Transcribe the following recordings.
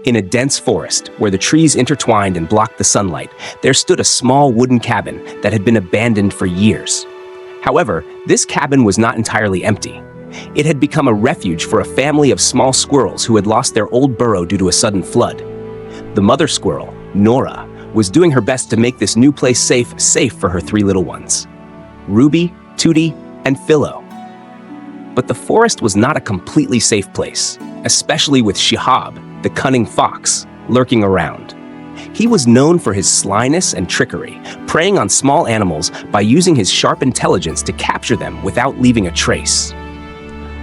In a dense forest, where the trees intertwined and blocked the sunlight, there stood a small wooden cabin that had been abandoned for years. However, this cabin was not entirely empty. It had become a refuge for a family of small squirrels who had lost their old burrow due to a sudden flood. The mother squirrel, Nora, was doing her best to make this new place safe for her three little ones, Ruby, Tootie, and Philo. But the forest was not a completely safe place, especially with Shihab, the cunning fox, lurking around. He was known for his slyness and trickery, preying on small animals by using his sharp intelligence to capture them without leaving a trace.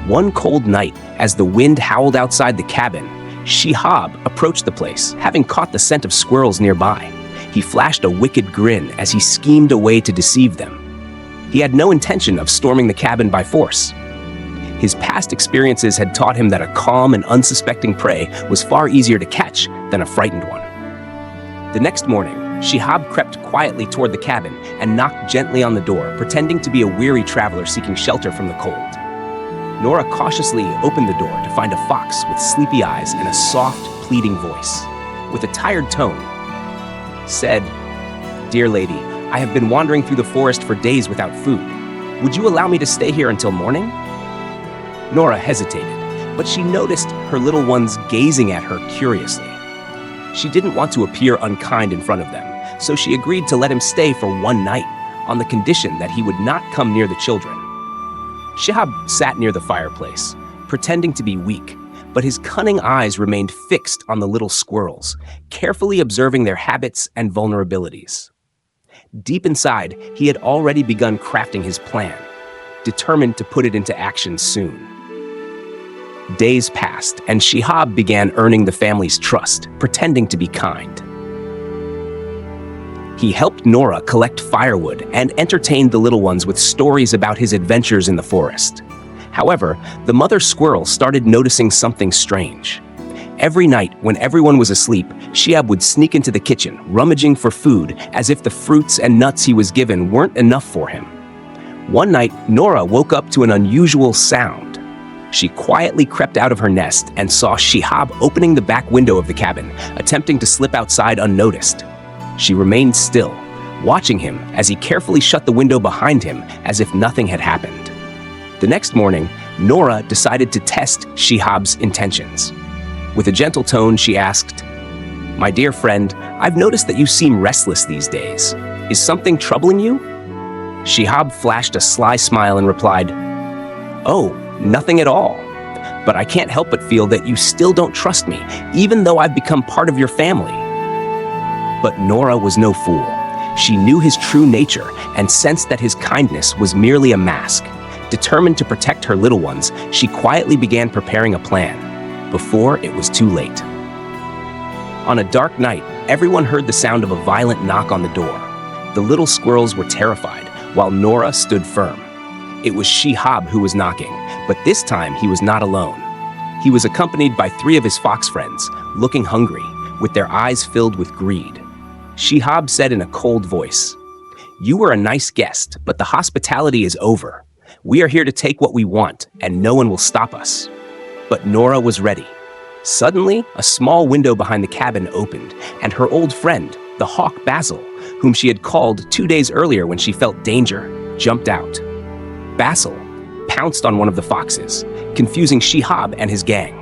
One cold night, as the wind howled outside the cabin, Shihab approached the place, having caught the scent of squirrels nearby. He flashed a wicked grin as he schemed a way to deceive them. He had no intention of storming the cabin by force. His past experiences had taught him that a calm and unsuspecting prey was far easier to catch than a frightened one. The next morning, Shihab crept quietly toward the cabin and knocked gently on the door, pretending to be a weary traveler seeking shelter from the cold. Nora cautiously opened the door to find a fox with sleepy eyes and a soft, pleading voice. With a tired tone, said, "Dear lady, I have been wandering through the forest for days without food. Would you allow me to stay here until morning?" Nora hesitated, but she noticed her little ones gazing at her curiously. She didn't want to appear unkind in front of them, so she agreed to let him stay for one night, on the condition that he would not come near the children. Shihab sat near the fireplace, pretending to be weak, but his cunning eyes remained fixed on the little squirrels, carefully observing their habits and vulnerabilities. Deep inside, he had already begun crafting his plan, determined to put it into action soon. Days passed, and Shihab began earning the family's trust, pretending to be kind. He helped Nora collect firewood and entertained the little ones with stories about his adventures in the forest. However, the mother squirrel started noticing something strange. Every night, when everyone was asleep, Shihab would sneak into the kitchen, rummaging for food as if the fruits and nuts he was given weren't enough for him. One night, Nora woke up to an unusual sound. She quietly crept out of her nest and saw Shihab opening the back window of the cabin, attempting to slip outside unnoticed. She remained still, watching him as he carefully shut the window behind him as if nothing had happened. The next morning, Nora decided to test Shihab's intentions. With a gentle tone, she asked, "My dear friend, I've noticed that you seem restless these days. Is something troubling you?" Shihab flashed a sly smile and replied, "Oh, nothing at all. But I can't help but feel that you still don't trust me, even though I've become part of your family." But Nora was no fool. She knew his true nature and sensed that his kindness was merely a mask. Determined to protect her little ones, she quietly began preparing a plan, before it was too late. On a dark night, everyone heard the sound of a violent knock on the door. The little squirrels were terrified, while Nora stood firm. It was Shihab who was knocking, but this time he was not alone. He was accompanied by three of his fox friends, looking hungry, with their eyes filled with greed. Shihab said in a cold voice, "You were a nice guest, but the hospitality is over. We are here to take what we want, and no one will stop us." But Nora was ready. Suddenly, a small window behind the cabin opened, and her old friend, the hawk Basil, whom she had called 2 days earlier when she felt danger, jumped out. Basil pounced on one of the foxes, confusing Shihab and his gang.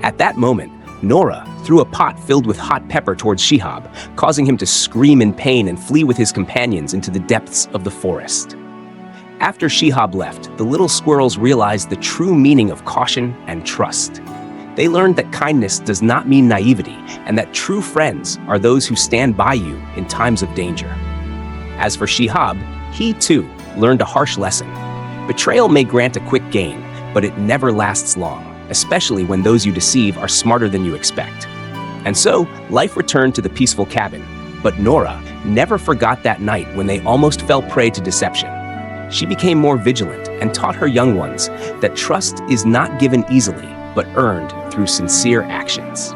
At that moment, Nora threw a pot filled with hot pepper towards Shihab, causing him to scream in pain and flee with his companions into the depths of the forest. After Shihab left, the little squirrels realized the true meaning of caution and trust. They learned that kindness does not mean naivety, and that true friends are those who stand by you in times of danger. As for Shihab, he too learned a harsh lesson. Betrayal may grant a quick gain, but it never lasts long, especially when those you deceive are smarter than you expect. And so, life returned to the peaceful cabin, but Nora never forgot that night when they almost fell prey to deception. She became more vigilant and taught her young ones that trust is not given easily, but earned through sincere actions.